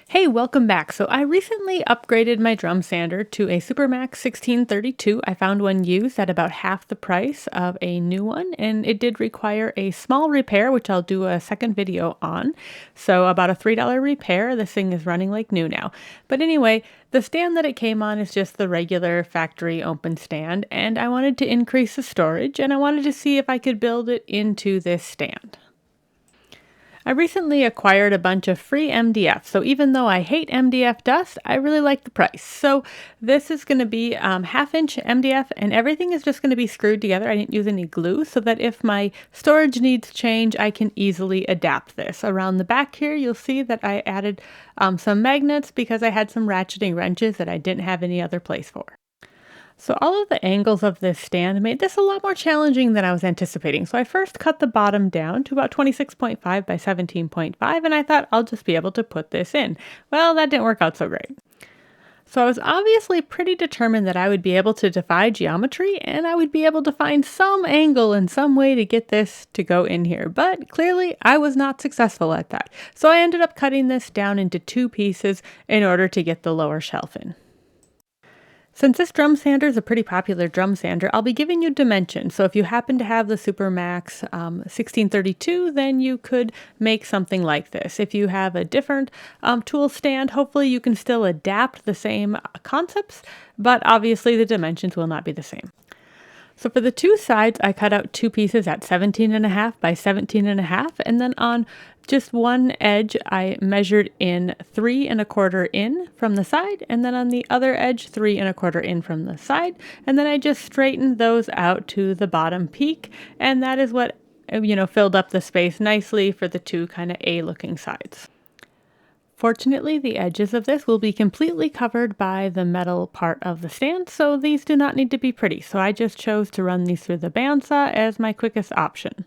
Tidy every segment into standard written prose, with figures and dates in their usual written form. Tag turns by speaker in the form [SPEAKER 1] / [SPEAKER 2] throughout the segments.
[SPEAKER 1] Hey, welcome back. So I recently upgraded my drum sander to a SuperMax 1632. I found one used at about half the price of a new one, and it did require a small repair, which I'll do a second video on. So about a $3 repair. This thing is running like new now. But anyway, the stand that it came on is just the regular factory open stand, and I wanted to increase the storage, and I wanted to see if I could build it into this stand. I recently acquired a bunch of free MDF, so even though I hate MDF dust, I really like the price. So this is going to be half-inch MDF, and everything is just going to be screwed together. I didn't use any glue, so that if my storage needs change, I can easily adapt this. Around the back here, you'll see that I added some magnets because I had some ratcheting wrenches that I didn't have any other place for. So all of the angles of this stand made this a lot more challenging than I was anticipating. So I first cut the bottom down to about 26.5 by 17.5, and I thought I'll just be able to put this in. Well, that didn't work out so great. So I was obviously pretty determined that I would be able to defy geometry, and I would be able to find some angle and some way to get this to go in here. But clearly I was not successful at that. So I ended up cutting this down into two pieces in order to get the lower shelf in. Since this drum sander is a pretty popular drum sander, I'll be giving you dimensions. So if you happen to have the SuperMax 1632, then you could make something like this. If you have a different tool stand, hopefully you can still adapt the same concepts, but obviously the dimensions will not be the same. So for the two sides, I cut out two pieces at 17.5 by 17.5, and then on just one edge, I measured in 3.25 in from the side, and then on the other edge, 3.25 in from the side, and then I just straightened those out to the bottom peak, and that is what, filled up the space nicely for the two kind of A-looking sides. Fortunately, the edges of this will be completely covered by the metal part of the stand, so these do not need to be pretty. So I just chose to run these through the bandsaw as my quickest option.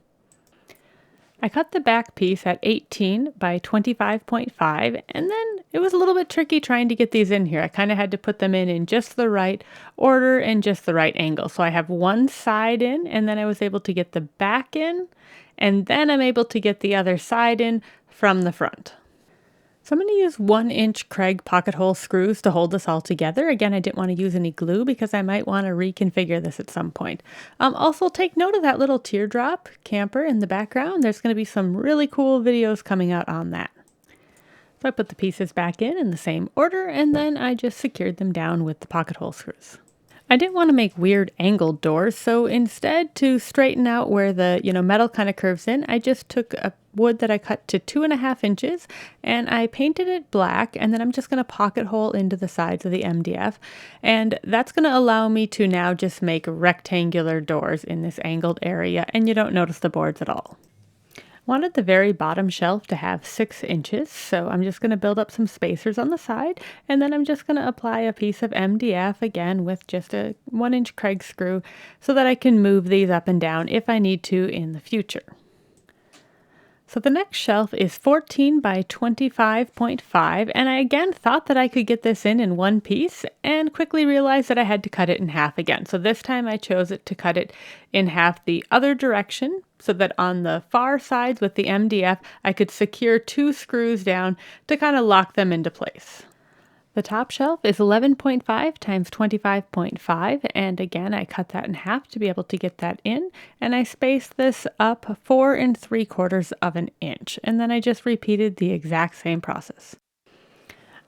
[SPEAKER 1] I cut the back piece at 18 by 25.5, and then it was a little bit tricky trying to get these in here. I kind of had to put them in just the right order and just the right angle. So I have one side in, and then I was able to get the back in, and then I'm able to get the other side in from the front. So I'm going to use 1-inch Kreg pocket hole screws to hold this all together. Again, I didn't want to use any glue because I might want to reconfigure this at some point. Also take note of that little teardrop camper in the background. There's going to be some really cool videos coming out on that. So I put the pieces back in the same order, and then I just secured them down with the pocket hole screws. I didn't want to make weird angled doors, so instead, to straighten out where the metal kind of curves in, I just took a wood that I cut to 2.5 inches and I painted it black, and then I'm just going to pocket hole into the sides of the MDF, and that's going to allow me to now just make rectangular doors in this angled area, and you don't notice the boards at all. Wanted the very bottom shelf to have 6 inches, so I'm just going to build up some spacers on the side, and then I'm just going to apply a piece of MDF again with just a 1-inch Kreg screw so that I can move these up and down if I need to in the future. So the next shelf is 14 by 25.5, and I again thought that I could get this in one piece and quickly realized that I had to cut it in half again. So this time I chose it to cut it in half the other direction so that on the far sides with the MDF, I could secure 2 screws down to kind of lock them into place. The top shelf is 11.5 times 25.5, and again I cut that in half to be able to get that in, and I spaced this up 4 3/4 inches, and then I just repeated the exact same process.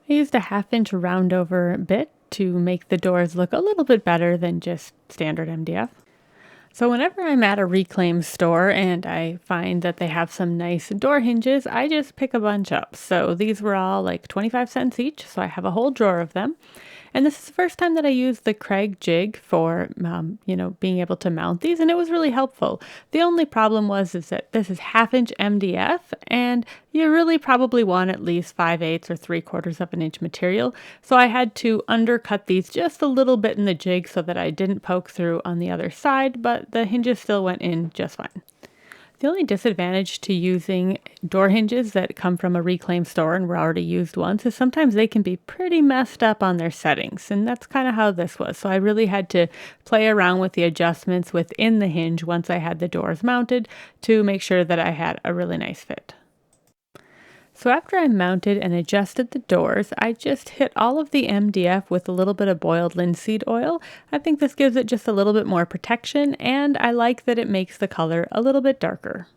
[SPEAKER 1] I used a 1/2 inch round over bit to make the doors look a little bit better than just standard MDF. So whenever I'm at a reclaimed store and I find that they have some nice door hinges, I just pick a bunch up. So these were all like 25 cents each, so I have a whole drawer of them. And this is the first time that I used the Kreg jig for, being able to mount these, and it was really helpful. The only problem is that this is 1/2 inch MDF, and you really probably want at least 5/8 or 3/4 inch material. So I had to undercut these just a little bit in the jig so that I didn't poke through on the other side, but the hinges still went in just fine. The only disadvantage to using door hinges that come from a reclaimed store and were already used once is sometimes they can be pretty messed up on their settings, and that's kind of how this was. So I really had to play around with the adjustments within the hinge once I had the doors mounted to make sure that I had a really nice fit. So after I mounted and adjusted the doors, I just hit all of the MDF with a little bit of boiled linseed oil. I think this gives it just a little bit more protection, and I like that it makes the color a little bit darker.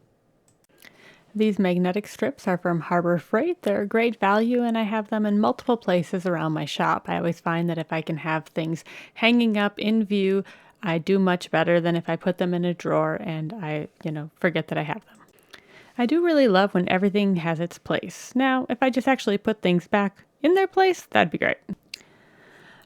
[SPEAKER 1] These magnetic strips are from Harbor Freight. They're a great value, and I have them in multiple places around my shop. I always find that if I can have things hanging up in view, I do much better than if I put them in a drawer and I, forget that I have them. I do really love when everything has its place. Now, if I just actually put things back in their place, that'd be great.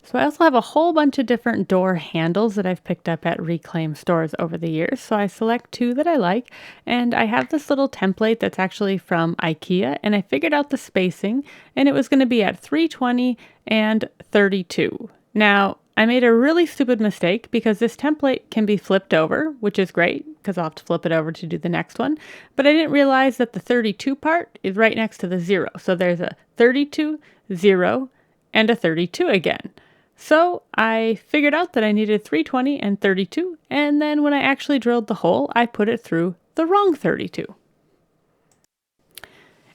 [SPEAKER 1] So I also have a whole bunch of different door handles that I've picked up at reclaimed stores over the years. So I select two that I like, and I have this little template that's actually from IKEA, and I figured out the spacing, and it was going to be at 320 and 32. Now, I made a really stupid mistake because this template can be flipped over, which is great because I'll have to flip it over to do the next one. But I didn't realize that the 32 part is right next to the 0. So there's a 32, 0, and a 32 again. So I figured out that I needed 320 and 32, and then when I actually drilled the hole, I put it through the wrong 32.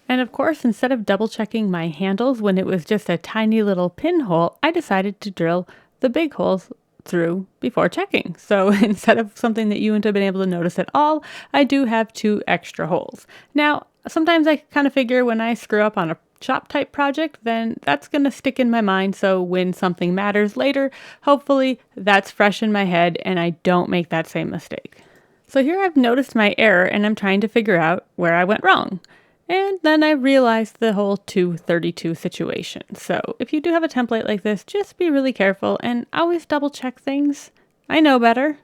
[SPEAKER 1] And of course, instead of double checking my handles when it was just a tiny little pinhole, I decided to drill the big holes through before checking. So instead of something that you wouldn't have been able to notice at all, I do have 2 extra holes. Now, sometimes I kind of figure when I screw up on a shop type project, then that's going to stick in my mind. So when something matters later, hopefully that's fresh in my head and I don't make that same mistake. So here I've noticed my error and I'm trying to figure out where I went wrong. And then I realized the whole 232 situation. So if you do have a template like this, just be really careful and always double check things. I know better.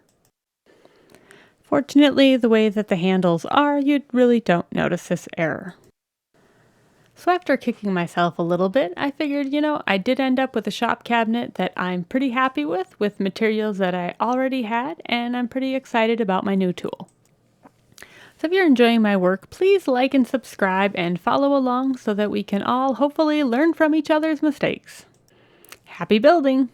[SPEAKER 1] Fortunately, the way that the handles are, you really don't notice this error. So after kicking myself a little bit, I figured, I did end up with a shop cabinet that I'm pretty happy with materials that I already had, and I'm pretty excited about my new tool. So if you're enjoying my work, please like and subscribe and follow along so that we can all hopefully learn from each other's mistakes. Happy building!